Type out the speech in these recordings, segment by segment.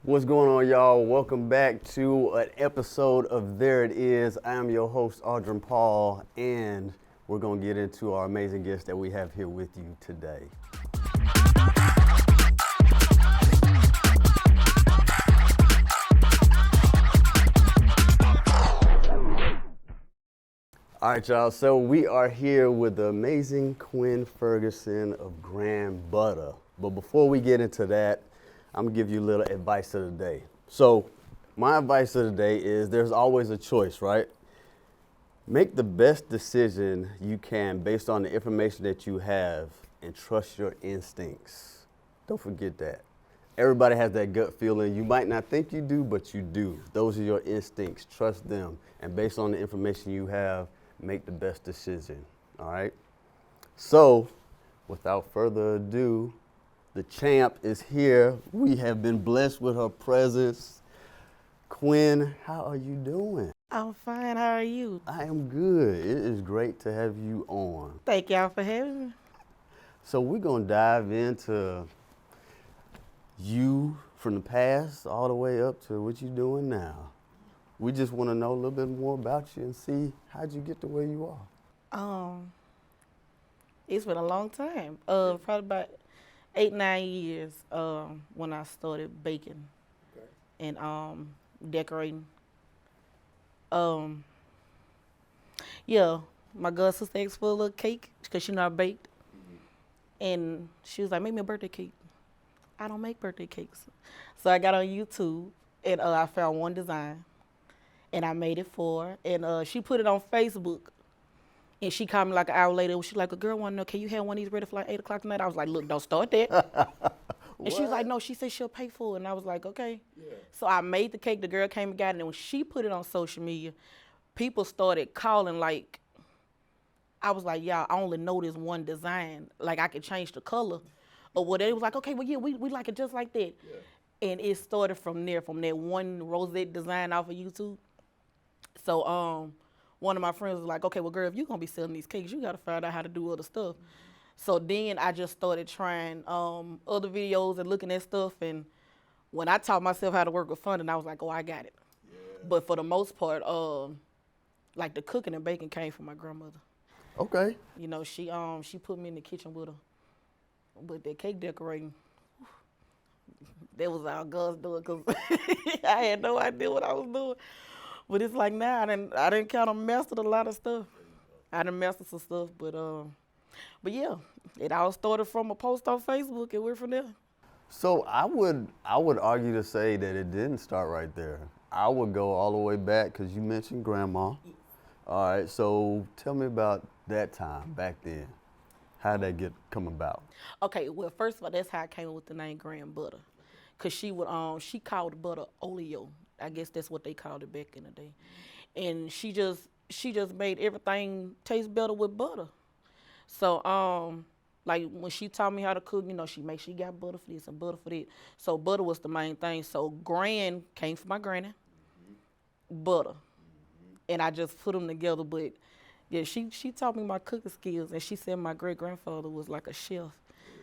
What's going on, y'all? Welcome back to an episode of There It Is. I am your host, Audrion Paul, and we're going to get into our amazing guest that we have here with you today. All right, y'all, so we are here with the amazing Quinn Ferguson of Grand Butta. But before we get into that, I'm gonna give you a little advice of the day. So my advice of the day is there's always a choice, right? Make the best decision you can based on the information that you have and trust your instincts. Don't forget that. Everybody has that gut feeling. You might not think you do, but you do. Those are your instincts. Trust them. And based on the information you have, make the best decision, all right? So, without further ado, the champ is here. We have been blessed with her presence. Quinn, how are you doing? I'm fine. How are you? I am good. It is great to have you on. Thank y'all for having me. So we're gonna dive into you from the past all the way up to what you're doing now. We just want to know a little bit more about you and see how'd you get to where you are. It's been a long time. Probably about 8-9 years. When I started baking and decorating. Yeah, my girl sister asked for a little cake because she know I baked, and she was like, "Make me a birthday cake." I don't make birthday cakes, so I got on YouTube and I found one design. And I made it for her. And she put it on Facebook. And she called me like an hour later. She was like, "A girl want to know, can you have one of these ready for like 8 o'clock tonight?" I was like, "Look, don't start that." And she was like, "No," she said she'll pay for it. And I was like, "Okay." Yeah. So I made the cake. The girl came and got it. And when she put it on social media, people started calling like, I was like, "Y'all, I only know this one design. Like, I could change the color or whatever." It was like, "Okay, well, yeah, we like it just like that." Yeah. And it started from there, from that one rosette design off of YouTube. So one of my friends was like, "Okay, well, girl, if you're going to be selling these cakes, you got to find out how to do other stuff." So then I just started trying other videos and looking at stuff. And when I taught myself how to work with funding, I was like, "Oh, I got it." Yeah. But for the most part, like the cooking and baking came from my grandmother. Okay. You know, she put me in the kitchen with her. But that cake decorating, that was our God's doing because I had no idea what I was doing. But it's like now I didn't kind of mastered a lot of stuff. I done mastered some stuff, but yeah, it all started from a post on Facebook and we're from there. So I would argue to say that it didn't start right there. I would go all the way back because you mentioned grandma. Yes. All right, so tell me about that time back then. How did that come about? Okay, well, first of all, that's how I came up with the name Grand Butta, cause she called butter oleo. I guess that's what they called it back in the day. And she just made everything taste better with butter. So like when she taught me how to cook, you know, she got butter for this and butter for that. So butter was the main thing. So grand came from my granny, butter. And I just put them together. But yeah, she taught me my cooking skills, and she said my great grandfather was like a chef.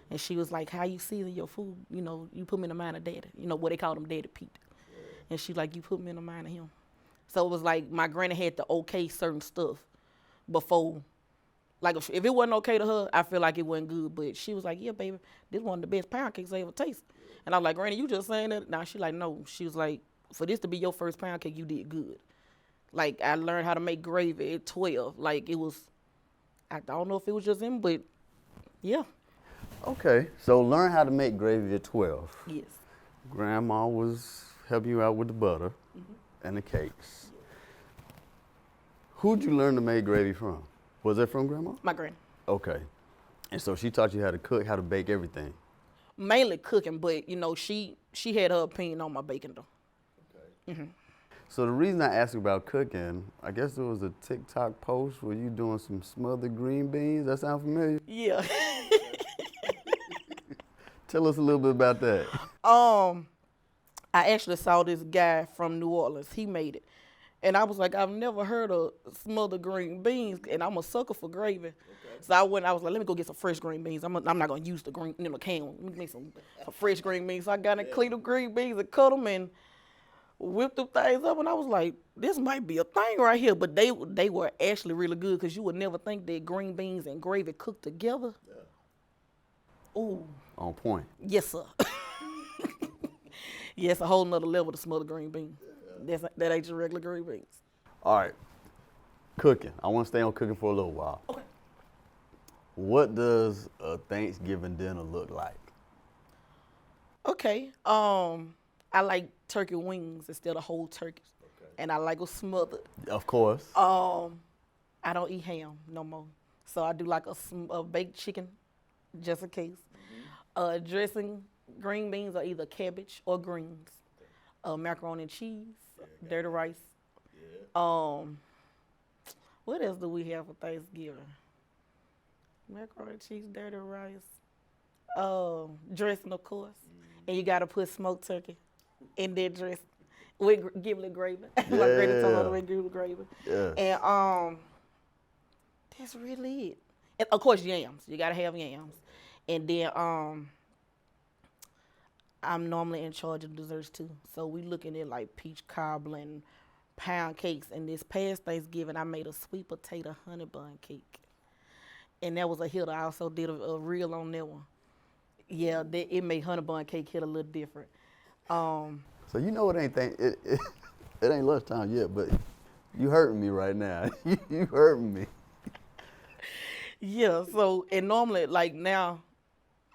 And she was like, "How you season your food, you know, you put me in the mind of daddy." You know what they called him, Daddy Pete. And she like, "You put me in the mind of him." So it was like my granny had to okay certain stuff before. Like if it wasn't okay to her, I feel like it wasn't good. But she was like, "Yeah, baby, this one of the best pound cakes I ever tasted." And I was like, "Granny, you just saying that?" Now she like, "No." She was like, "For this to be your first pound cake, you did good." Like I learned how to make gravy at 12. Like it was, I don't know if it was just him, but yeah. Okay, so learn how to make gravy at 12. Yes. Grandma was helping you out with the butter and the cakes. Who'd you learn to make gravy from? Was it from grandma? My granny. Okay. And so she taught you how to cook, how to bake everything. Mainly cooking, but you know, she had her opinion on my baking though. Okay. Mm-hmm. So the reason I asked you about cooking, I guess there was a TikTok post where you doing some smothered green beans. That sound familiar? Yeah. Tell us a little bit about that. I actually saw this guy from New Orleans. He made it. And I was like, I've never heard of smothered green beans, and I'm a sucker for gravy. So I went. I was like, let me go get some fresh green beans. I'm not gonna use the green, can. Let me make some fresh green beans. So I got and cleaned the green beans and cut them and whipped them things up. And I was like, this might be a thing right here. But they were actually really good because you would never think that green beans and gravy cooked together. Yeah. Ooh. On point. Yes, sir. Yes, a whole nother level to smothered green beans. That ain't your regular green beans. All right, cooking. I want to stay on cooking for a little while. Okay. What does a Thanksgiving dinner look like? Okay. I like turkey wings instead of whole turkeys. Okay. And I like them smothered. Of course. I don't eat ham no more. So I do like a baked chicken, just in case. Dressing, green beans are either cabbage or greens. Macaroni and cheese, dirty rice. Yeah. What else do we have for Thanksgiving? Macaroni and cheese, dirty rice. Dressing, of course. And you gotta put smoked turkey in that dressing with giblet gravy. My granny told me to giblet gravy. Yeah. And that's really it. And of course, yams. You gotta have yams. And then I'm normally in charge of desserts too. So we looking at like peach cobbler and pound cakes. And this past Thanksgiving, I made a sweet potato honey bun cake. And that was a hit. I also did a reel on that one. Yeah, it made honey bun cake hit a little different. So you know it ain't lunchtime yet, but you hurting me right now. You hurting me. Yeah, so, and normally, like now,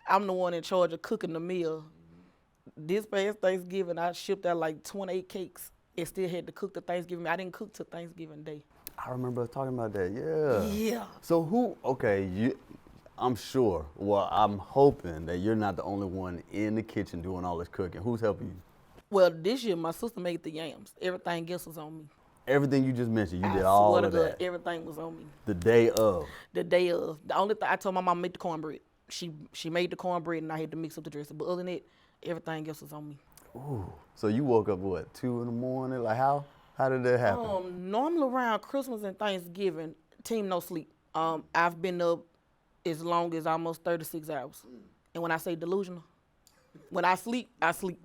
I'm the one in charge of cooking the meal. This past Thanksgiving, I shipped out like 28 cakes and still had to cook the Thanksgiving meal. I didn't cook till Thanksgiving Day. I remember talking about that, yeah. Yeah. So I'm sure, well, I'm hoping that you're not the only one in the kitchen doing all this cooking. Who's helping you? Well, this year, my sister made the yams. Everything else was on me. Everything you just mentioned, you did all of that. Everything was on me. The day of. The day of. The only thing I told my mom make the cornbread. She made the cornbread and I had to mix up the dressing. But other than that, everything else was on me. Ooh. So you woke up what, 2 in the morning? Like how did that happen? Normally around Christmas and Thanksgiving, team no sleep. I've been up as long as almost 36 hours. And when I say delusional, when I sleep, I sleep.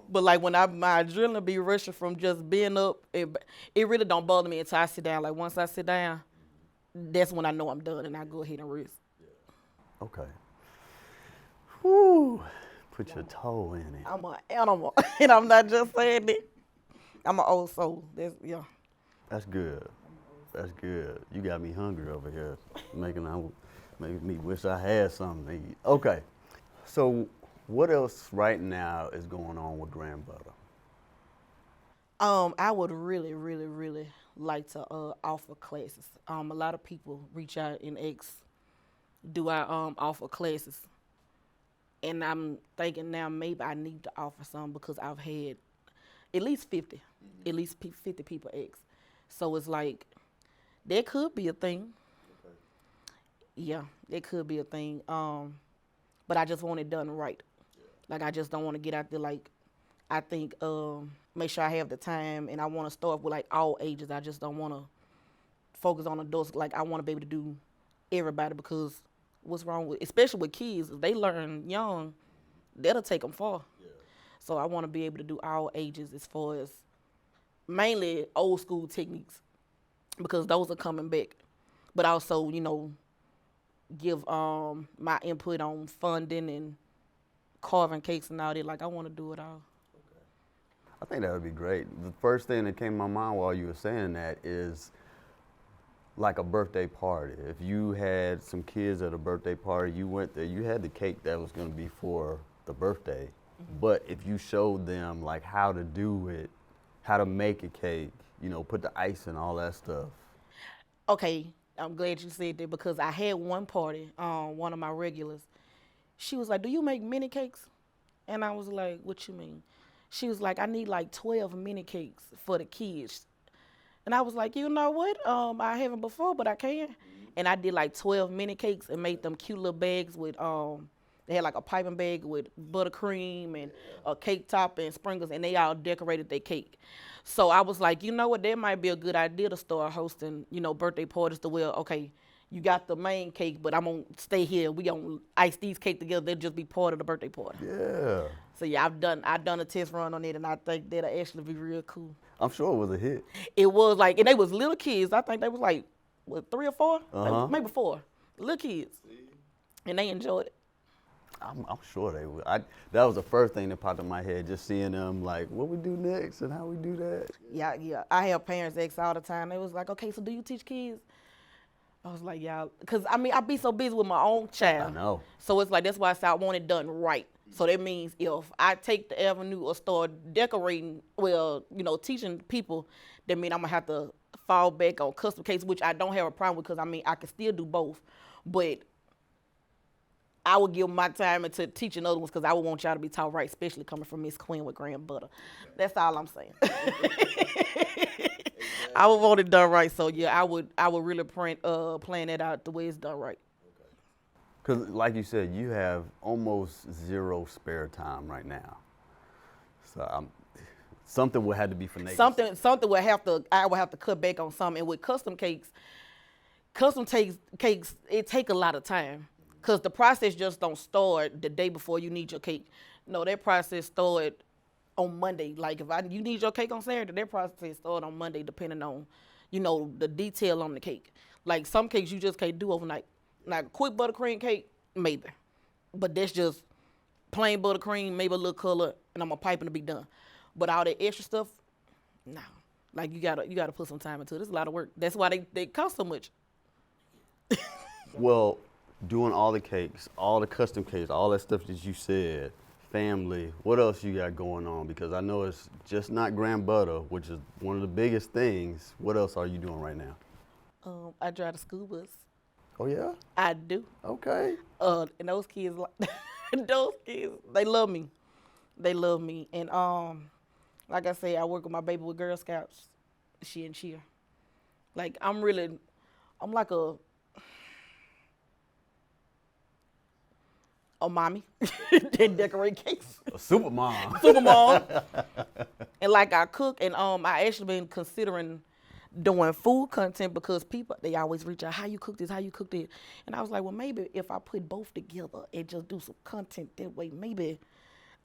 But like when my adrenaline be rushing from just being up, it really don't bother me until I sit down. Like once I sit down, that's when I know I'm done and I go ahead and rest. Okay. Whew. Put your toe in it. I'm an animal, and I'm not just saying it. I'm an old soul. That's good. That's good. You got me hungry over here, making me wish I had something to eat. Okay. So what else right now is going on with Grand Butta? I would really, really, really like to offer classes. A lot of people reach out and ask, do I offer classes? And I'm thinking now maybe I need to offer some because I've had at least 50 people ask. So it's like, that could be a thing. Okay. Yeah, that could be a thing. But I just want it done right. Yeah. Like I just don't want to get out there like, I think make sure I have the time and I want to start with like all ages. I just don't want to focus on adults. Like I want to be able to do everybody because what's wrong with, especially with kids, if they learn young, that'll take them far. Yeah. So I want to be able to do all ages as far as mainly old school techniques because those are coming back. But also, give my input on funding and carving cakes and all that. Like I want to do it all. Okay. I think that would be great. The first thing that came to my mind while you were saying that is like a birthday party. If you had some kids at a birthday party, you went there, you had the cake that was going to be for the birthday. Mm-hmm. But if you showed them like how to do it, how to make a cake, put the ice and all that stuff. Okay, I'm glad you said that because I had one party, one of my regulars. She was like, do you make mini cakes? And I was like, what you mean? She was like, I need like 12 mini cakes for the kids. And I was like, you know what? I haven't before, but I can. Mm-hmm. And I did like 12 mini cakes and made them cute little bags with They had like a piping bag with buttercream and a cake top and sprinkles, and they all decorated their cake. So I was like, you know what, that might be a good idea to start hosting, birthday parties to where, okay, you got the main cake, but I'm gonna stay here. We gonna ice these cake together. They'll just be part of the birthday party. Yeah. So yeah, I've done a test run on it, and I think that'll actually be real cool. I'm sure it was a hit. It was like, and they was little kids. I think they was like, what, 3 or 4? Maybe 4. Little kids, and they enjoyed it. I'm sure they would. That was the first thing that popped in my head, just seeing them like, what we do next and how we do that. Yeah. I have parents ask all the time. They was like, okay, so do you teach kids? I was like, yeah, because I be so busy with my own child. I know. So it's like, that's why I said I want it done right. So that means if I take the avenue or start decorating, teaching people, that means I'm going to have to fall back on custom cakes, which I don't have a problem with, because I can still do both. But I would give my time into teaching other ones, because I would want y'all to be taught right, especially coming from Miss Quinn with Grand Butta. That's all I'm saying. I would want it done right. So yeah, I would really plan it out the way it's done right. Because like you said, you have almost zero spare time right now. So something would have to be for next. Something I would have to cut back on something. And with custom cakes, it take a lot of time. Because the process just don't start the day before you need your cake. No, that process started on Monday. Like if you need your cake on Saturday, that process started on Monday, depending on, the detail on the cake. Like some cakes you just can't do overnight. Like a quick buttercream cake, maybe. But that's just plain buttercream, maybe a little color, and I'm gonna pipe and it'll be done. But all that extra stuff, no. Like you gotta put some time into it. It's a lot of work. That's why they cost so much. Well, doing all the cakes, all the custom cakes, all that stuff that you said, family, what else you got going on? Because I know it's just not Grand Butta, which is one of the biggest things. What else are you doing right now? I drive the school bus. Oh yeah? I do. Okay. And those kids, they love me. They love me. And like I say, I work with my baby with Girl Scouts. She and cheer. Like I'm like a mommy that decorate cakes. A super mom. Super mom. And like I cook, and I actually been considering doing food content, because people, they always reach out, how you cook this, how you cook this. And I was like, well, maybe if I put both together and just do some content that way, maybe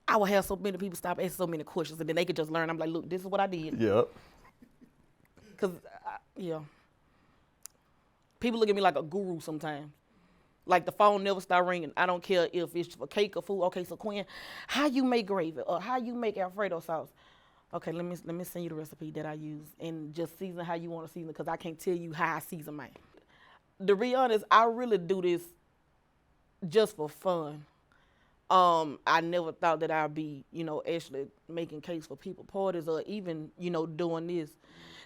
I would have so many people stop asking so many questions, and then they could just learn. I'm like, look, this is what I did. Yep. Because, people look at me like a guru sometimes. Like the phone never stop ringing. I don't care if it's for cake or food. Okay, so Quinn, how you make gravy or how you make Alfredo sauce? Okay, let me send you the recipe that I use, and just season how you want to season it, because I can't tell you how I season mine. To be honest, I really do this just for fun. I never thought that I'd be, actually making cakes for people parties, or even, doing this.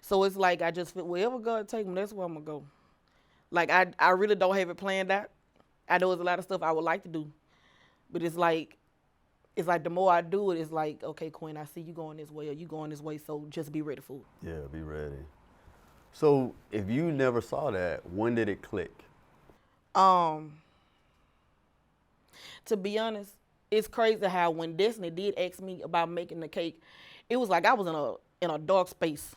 So it's like I just feel wherever God take me, that's where I'm gonna go. Like I really don't have it planned out. I know there's a lot of stuff I would like to do, but it's like the more I do it, it's like, okay, Quinn, I see you going this way or you going this way, so just be ready for it. Yeah, be ready. So if you never saw that, when did it click? To be honest, it's crazy how when Destiny did ask me about making the cake, it was like I was in a dark space.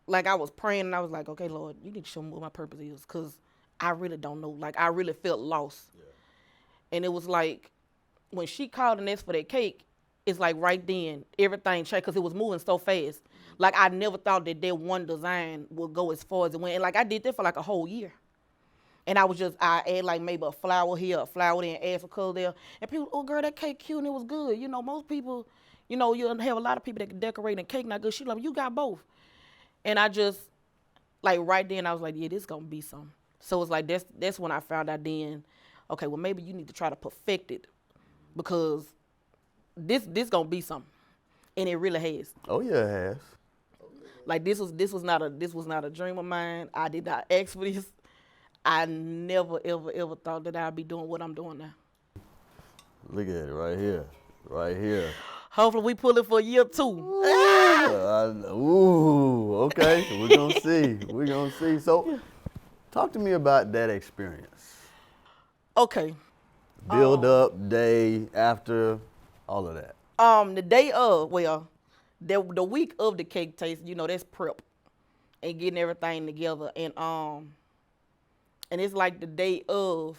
Like I was praying and I was like, okay, Lord, you need to show me what my purpose is, because I really don't know. Like I really felt lost. Yeah. And it was like, when she called and asked for that cake, it's like right then, everything changed, because it was moving so fast. Like I never thought that one design would go as far as it went. And like I did that for like a whole year. And I add like maybe a flower here, a flower there, and add some color there. And people, oh girl, that cake cute and it was good. Most people, you'll have a lot of people that can decorate and cake not good. She like, you got both. And I just, like right then, I was like, yeah, this gonna be something. So it's like, that's when I found out then, okay, well maybe you need to try to perfect it, because this gonna be something. And it really has. Oh yeah, it has. Like this was not a dream of mine. I did not ask for this. I never ever thought that I'd be doing what I'm doing now. Look at it right here. Right here. Hopefully we pull it for year 2. Ooh, okay. We're gonna see. We're gonna see. So talk to me about that experience. Okay. Build up, day, after, all of that. The day of, well, the week of the cake taste, that's prep and getting everything together. And it's like the day of,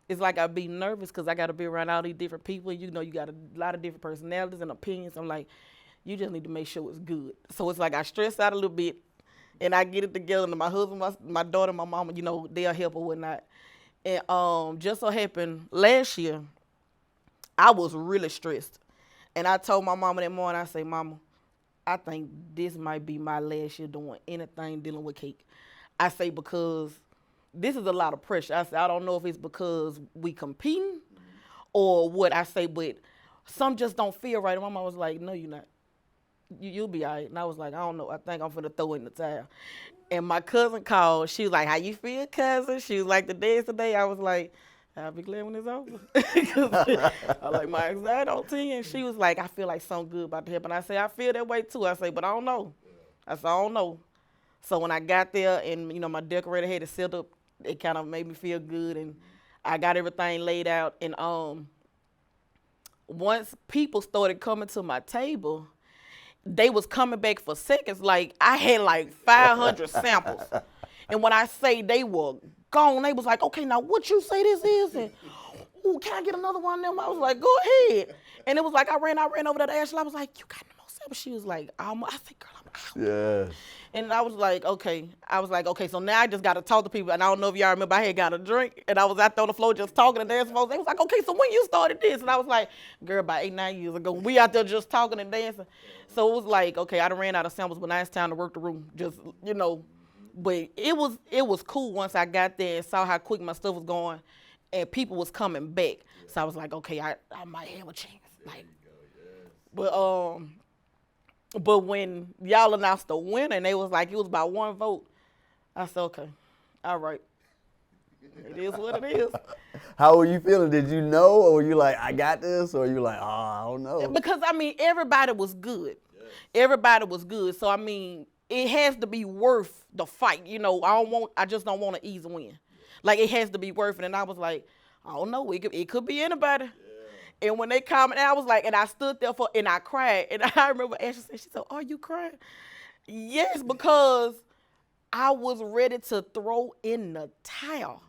it's like I be nervous because I got to be around all these different people. You got a lot of different personalities and opinions. I'm like, you just need to make sure it's good. So it's like I stress out a little bit and I get it together. And my husband, my daughter, my mama, they'll help or whatnot. And just so happened last year, I was really stressed. And I told my mama that morning, I say, Mama, I think this might be my last year doing anything dealing with cake. I say, because this is a lot of pressure. I say, I don't know if it's because we competing or what. I say, but some just don't feel right. And my mama was like, no, you're not. You'll be all right. And I was like, I don't know. I think I'm finna throw in the towel. And my cousin called. She was like, how you feel, cousin? She was like, the day is today. I was like, I'll be glad when it's over. I like my anxiety on 10. She was like, I feel like something good about to happen. I say, I feel that way too. I say, but I don't know. I said, I don't know. So when I got there and, my decorator had it set up, it kind of made me feel good. And I got everything laid out. And once people started coming to my table, they was coming back for seconds. Like, I had like 500 samples. And when I say they were gone, they was like, okay, now what you say this is? And, ooh, can I get another one of them? I was like, go ahead. And it was like, I ran over there to Ashley. I was like, you got no more samples? She was like, I said, girl, I'm out. Yeah. And I was like, okay. So now I just got to talk to people. And I don't know if y'all remember, I had got a drink. And I was out there on the floor just talking to dancing folks. They was like, okay, so when you started this? And I was like, girl, about 8-9 years ago. We out there just talking and dancing. So it was like, okay, I done ran out of samples, but now it's time to work the room. Just, But it was cool once I got there and saw how quick my stuff was going and people was coming back. So I was like, okay, I might have a chance. Like, but when y'all announced the winner and they was like, it was by one vote, I said, okay, all right. It is what it is. How were you feeling? Did you know, or were you like, I got this, or you like, oh, I don't know? Because, everybody was good. Yes. Everybody was good. So, it has to be worth the fight. I just don't want an easy win. Like, it has to be worth it. And I was like, I don't know. It could be anybody. Yeah. And when they commented, I was like, and I stood there and I cried. And I remember Ashley said, she said, are you crying? Yes, because I was ready to throw in the towel.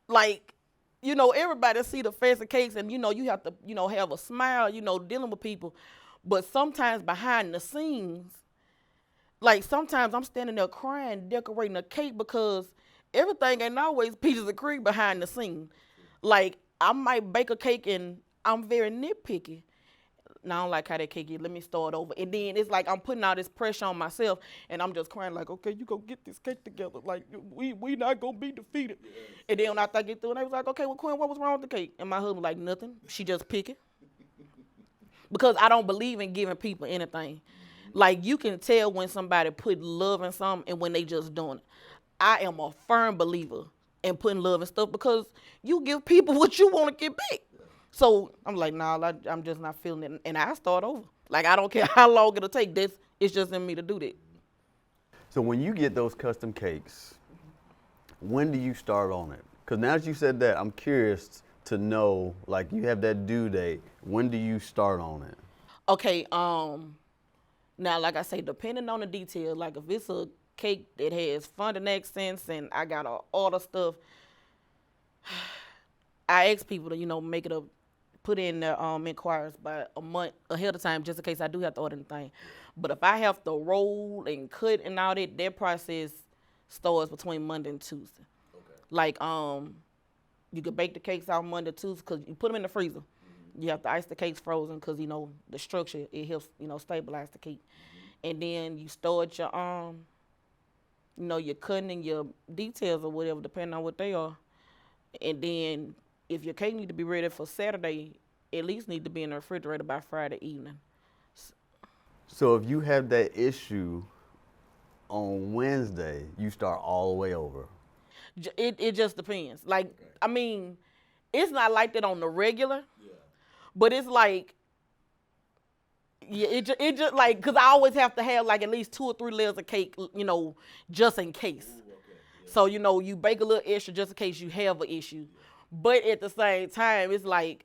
Like, everybody see the fancy cakes and, you have to, have a smile, dealing with people. But sometimes behind the scenes, like sometimes I'm standing there crying, decorating a cake because everything ain't always peaches and cream behind the scene. Like, I might bake a cake and I'm very nitpicky. Now I don't like how that cake is. Let me start over. And then it's like I'm putting all this pressure on myself and I'm just crying like, okay, you go get this cake together. Like, we not going to be defeated. Yes. And then when I get through, and they was like, okay, well, Quinn, what was wrong with the cake? And my husband was like, nothing. She just pick it. Because I don't believe in giving people anything. Like, you can tell when somebody put love in something and when they just doing it. I am a firm believer in putting love in stuff because you give people what you want to get back. So I'm like, nah, I'm just not feeling it. And I start over. Like, I don't care how long it'll take. It's just in me to do that. So when you get those custom cakes, when do you start on it? Because now that you said that, I'm curious to know, like, you have that due date. When do you start on it? Okay, now, like I say, depending on the detail, like if it's a cake that has fondant accents and I got all the stuff, I ask people to, make it up, put in their inquiries by a month ahead of time just in case I do have to order anything. But if I have to roll and cut and all that process starts between Monday and Tuesday. Okay. Like, you can bake the cakes out Monday, Tuesday, because you put them in the freezer. You have to ice the cakes frozen because, the structure, it helps, stabilize the cake. And then you start your, your cutting and your details or whatever, depending on what they are. And then if your cake need to be ready for Saturday, at least need to be in the refrigerator by Friday evening. So if you have that issue on Wednesday, you start all the way over? It just depends. Like, okay. It's not like that on the regular. Yeah. But it's like, yeah, it just like, because I always have to have like at least 2 or 3 layers of cake, just in case. Ooh, okay. Yeah. So, you bake a little extra just in case you have an issue. Yeah. But at the same time, it's like,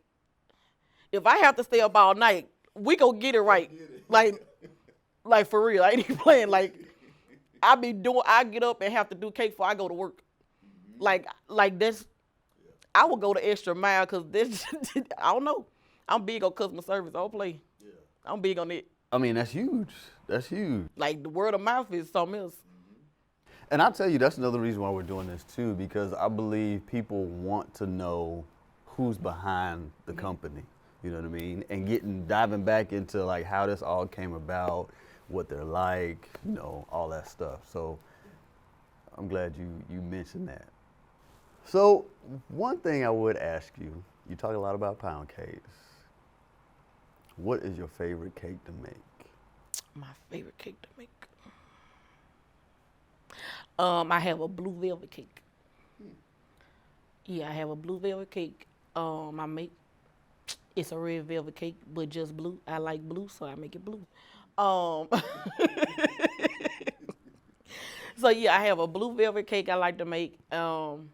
if I have to stay up all night, we gonna get it right. Like for real, I ain't even playing. Like, I get up and have to do cake before I go to work. Like this, I would go the extra mile because this, I don't know. I'm big on customer service. I don't play. Yeah. I'm big on it. I mean, that's huge. That's huge. Like, the word of mouth is something else. And I'll tell you, that's another reason why we're doing this too, because I believe people want to know who's behind the company. You know what I mean? And diving back into like how this all came about, what they're like, you know, all that stuff. So I'm glad you mentioned that. So one thing I would ask you, you talk a lot about pound cakes. What is your favorite cake to make? My favorite cake to make. I have a blue velvet cake. Yeah, I have a blue velvet cake. I make, it's a red velvet cake, but just blue. I like blue, so I make it blue. So yeah, I have a blue velvet cake I like to make. And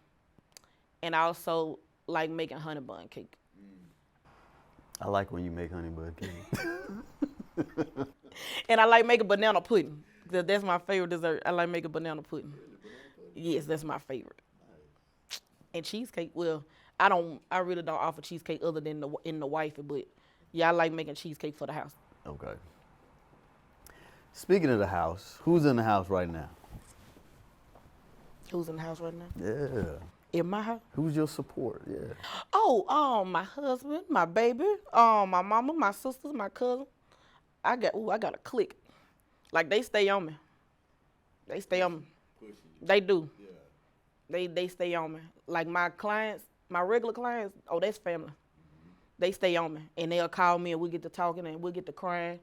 I also like making honey bun cake. I like when you make honey bun cake. And I like making banana pudding. That's my favorite dessert. I like making banana pudding. Yes, that's my favorite. And cheesecake, well, I really don't offer cheesecake other than in the wifey, but yeah, I like making cheesecake for the house. Okay. Speaking of the house, who's in the house right now? Who's in the house right now? Yeah. In my house? Who's your support? Yeah. Oh, my husband, my baby, my mama, my sisters, my cousin. I got a clique. Like, they stay on me. They stay on me. They do. Yeah. They stay on me. Like, my clients, my regular clients, oh, that's family. They stay on me. And they'll call me and we get to talking and we get to crying.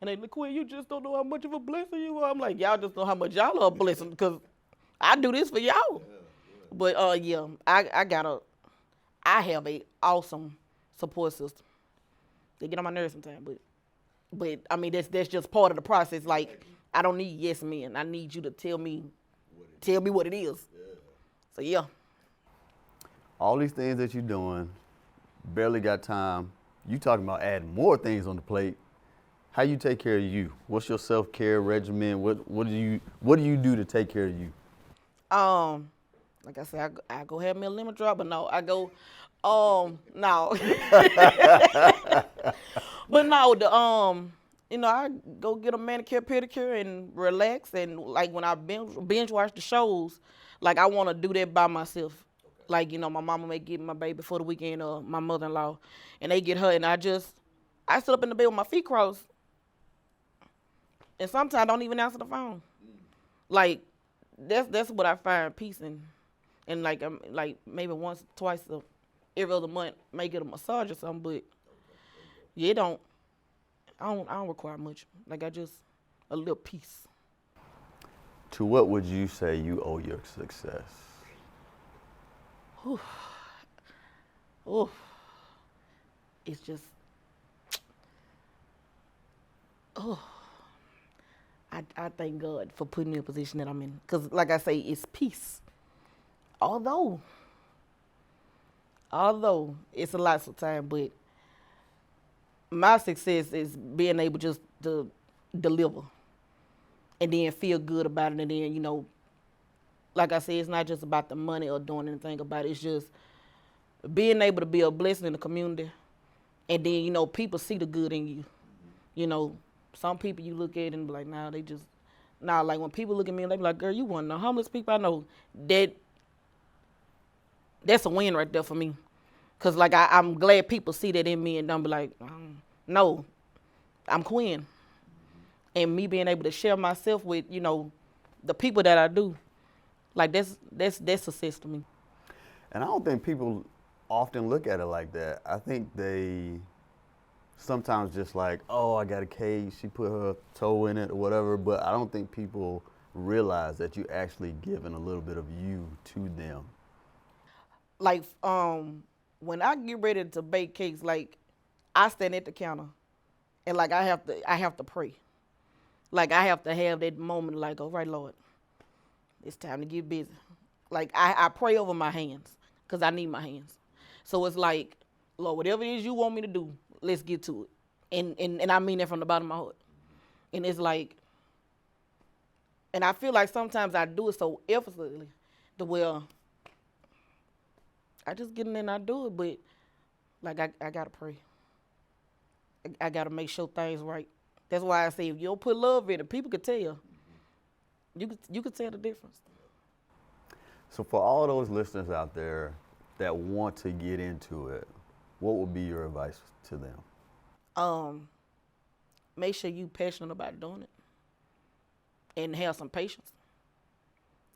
And they like, Quinn, you just don't know how much of a blessing you are. I'm like, y'all just know how much y'all are a blessing because I do this for y'all. Yeah. But yeah, I have a awesome support system. They get on my nerves sometimes, but I mean that's just part of the process. Like, I don't need yes men. I need you to tell me what it is. Yeah. So yeah. All these things that you're doing, barely got time. You talking about adding more things on the plate. How you take care of you? What's your self-care regimen? What do you do to take care of you? Like I said, I go have me a lemon drop, but no, I go, no. But no, I go get a manicure, pedicure, and relax. And like when I binge watch the shows, like I want to do that by myself. Okay. Like, my mama may get my baby for the weekend, or my mother-in-law, and they get her, and I sit up in the bed with my feet crossed, and sometimes I don't even answer the phone. Like, that's what I find peace in. And like maybe once, twice every other month, may get a massage or something, but yeah, I don't require much. Like, a little peace. To what would you say you owe your success? It's just, I thank God for putting me in a position that I'm in. Because like I say, it's peace. Although it's a lot sometimes, but my success is being able just to deliver and then feel good about it. And then, like I said, it's not just about the money or doing anything about it. It's just being able to be a blessing in the community. And then, people see the good in you. Some people you look at and be like, like when people look at me and they be like, girl, you one of the homeless people I know. That's a win right there for me. Because, like, I'm glad people see that in me and don't be like, no, I'm Quinn. And me being able to share myself with, the people that I do, like, that's success to me. And I don't think people often look at it like that. I think they sometimes just like, oh, I got a cage, she put her toe in it or whatever, but I don't think people realize that you actually giving a little bit of you to them. Like, when I get ready to bake cakes, like, I stand at the counter and like I have to pray. Like, I have to have that moment like, all right, Lord, it's time to get busy. Like, I pray over my hands because I need my hands. So it's like, Lord, whatever it is you want me to do, let's get to it. And I mean that from the bottom of my heart. And it's like, and I feel like sometimes I do it so effortlessly, to where I just get in there and I do it, but like I gotta pray. I gotta make sure things right. That's why I say if you don't put love in it, people could tell. You could tell the difference. So for all those listeners out there that want to get into it, what would be your advice to them? Make sure you passionate about doing it and have some patience.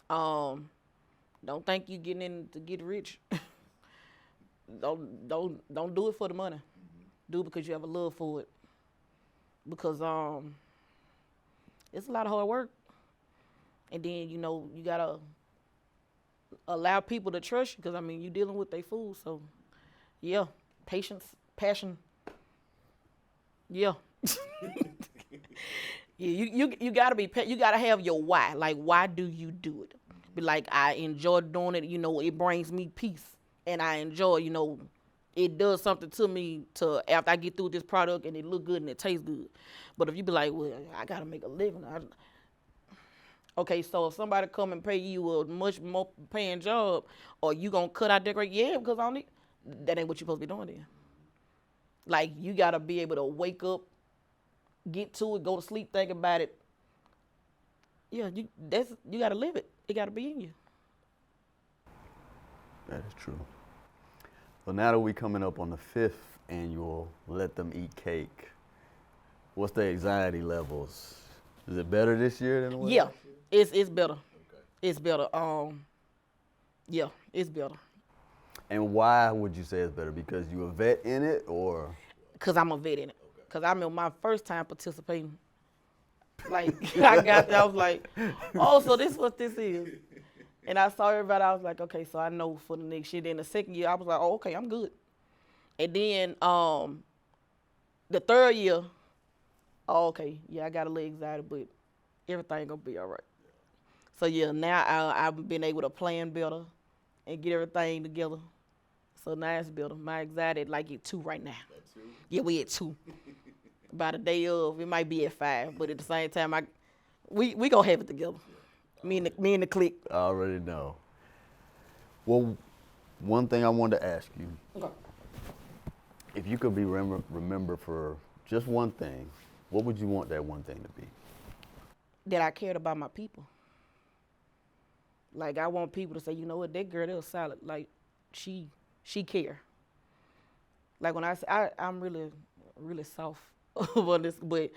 Don't think you getting in to get rich. Don't do it for the money. Do it because you have a love for it. Because it's a lot of hard work. And then, you gotta allow people to trust you, because I mean you're dealing with their food. So yeah, patience, passion. Yeah. Yeah, you gotta you gotta have your why. Like, why do you do it? Be like, I enjoy doing it. It brings me peace, and I enjoy. It does something to me after I get through this product and it look good and it tastes good. But if you be like, well, I gotta make a living. Okay, so if somebody come and pay you a much more paying job, or you gonna cut out decorate? Yeah, because that ain't what you supposed to be doing then. Like, you gotta be able to wake up, get to it, go to sleep, think about it. Yeah, you gotta live it. It gotta be in you. That is true. Well, now that we're coming up on the 5th annual Let Them Eat Cake, what's the anxiety levels? Is it better this year than it was? Yeah, it's better. Okay. It's better. Yeah, it's better. And why would you say it's better? Because you a vet in it, or? Because I'm a vet in it. Because I remember my first time participating. Like, I got there, I was like, oh, so this is what this is. And I saw everybody, I was like, okay, so I know for the next year. Then the second year, I was like, oh, okay, I'm good. And then the third year, oh, okay, yeah, I got a little anxiety, but everything gonna be all right. So yeah, now I've been able to plan better and get everything together. So now it's better. My anxiety like at 2 right now. At 2? Yeah, we at 2. By the day of, it might be at 5, but at the same time, we gonna have it together. Me and the clique. I already know. Well, one thing I wanted to ask you. Okay. If you could be remembered for just one thing, what would you want that one thing to be? That I cared about my people. Like, I want people to say, you know what, that girl, that was solid. Like, she care. Like, when I say, I'm really, really soft on this, but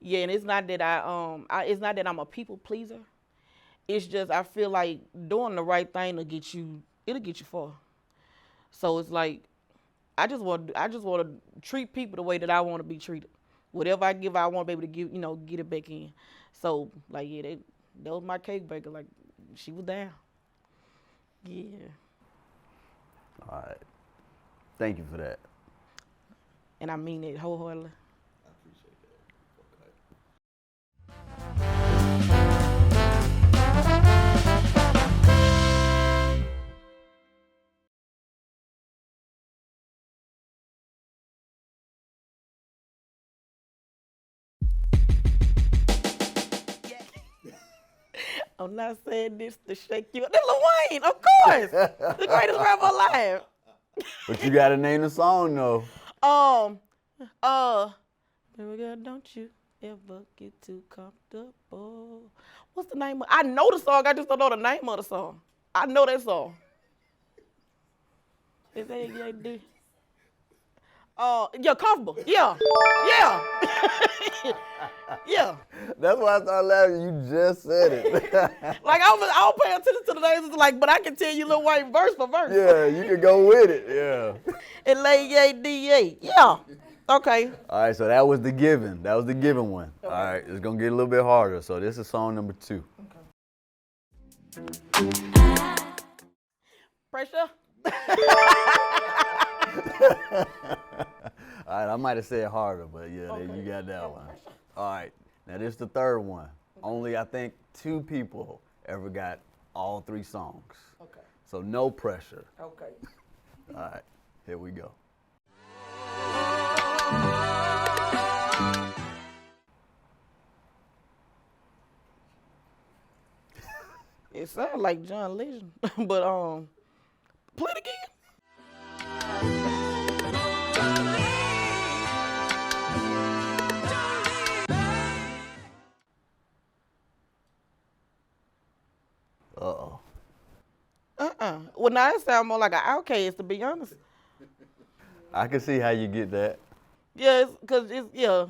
yeah, and it's not that it's not that I'm a people pleaser. It's just I feel like doing the right thing it'll get you far. So it's like I just want to treat people the way that I want to be treated. Whatever I give, I want to be able to give, get it back in. So like, yeah, that was my cake baker. Like, she was down. Yeah. All right. Thank you for that. And I mean it wholeheartedly. I appreciate that. I'm not saying this to shake you up. That's Lil Wayne, of course. The greatest rapper alive. But you gotta name the song though. Baby girl, don't you ever get too comfortable. What's the name of? I know the song. I just don't know the name of the song. I know that song. Is that AD? Yeah, comfortable. Yeah. Yeah. That's why I started laughing. You just said it. Like, I was paying attention to the names. Like, but I can tell you Lil Wayne verse for verse. Yeah, you can go with it. Yeah. And Lady Yeah. Okay. All right, so that was the given. That was the given one. Okay. All right, it's gonna get a little bit harder. So this is song number 2. Okay. Pressure. All right, I might have said harder, but yeah, okay. You got that one. All right, now this is the third one. Okay. Only I think 2 people ever got all 3 songs. Okay. So no pressure. Okay. All right, Here we go. It sounds like John Legend, but play it again. Uh-oh. Well, now it sounds more like an Outcast, to be honest. I can see how you get that. Yeah, yeah.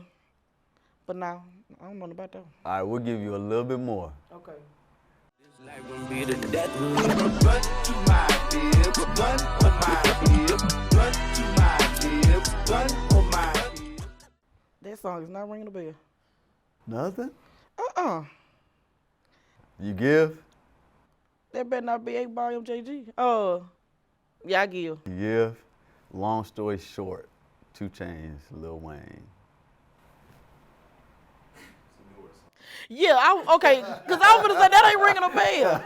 But now, I don't know about that. All right, we'll give you a little bit more. Okay. That song is not ringing a bell. Nothing? You give? That better not be 8 Ball MJG. Yeah, I give. You give? Long story short, 2 Chainz, Lil Wayne. Yeah, okay, because I was going to say that ain't ringing a bell.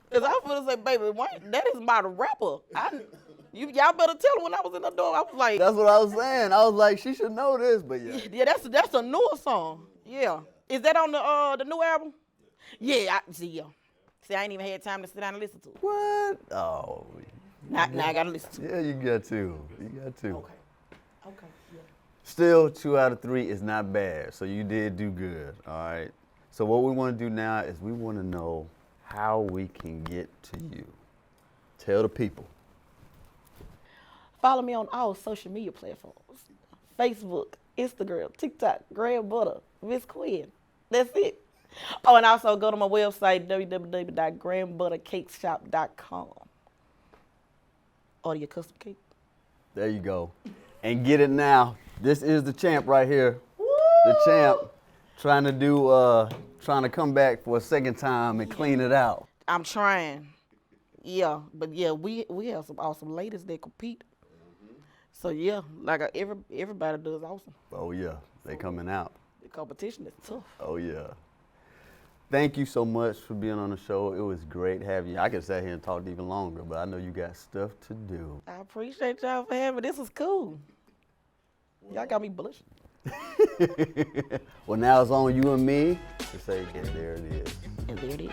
Because I was going to say, baby, Wayne, that is my rapper. Y'all better tell him when I was in the door. I was like, That's what I was saying. I was like, she should know this, but yeah. yeah, that's a newer song. Yeah. Is that on the new album? Yeah, See, I ain't even had time to sit down and listen to it. What? Oh. Now I got to listen to it. Yeah, you got to. You got to. Okay, yeah. Still, 2 out of 3 is not bad, so you did do good, all right? So what we want to do now is we want to know how we can get to you. Tell the people. Follow me on all social media platforms. Facebook, Instagram, TikTok, Grand Butta, Miss Quinn. That's it. Oh, and also go to my website, www.grandbuttacakeshop.com. Order your custom cake. There you go. And get it now. This is the champ right here. Woo! The champ trying to come back for a second time and clean it out. I'm trying. Yeah, but yeah, we have some awesome ladies that compete. So yeah, like everybody does awesome. Oh yeah, they coming out. The competition is tough. Oh yeah. Thank you so much for being on the show. It was great having you. I could sit here and talk even longer, but I know you got stuff to do. I appreciate y'all for having me. This was cool. Y'all got me blushing. Well, now it's on you and me to say, and there it is. And there it is.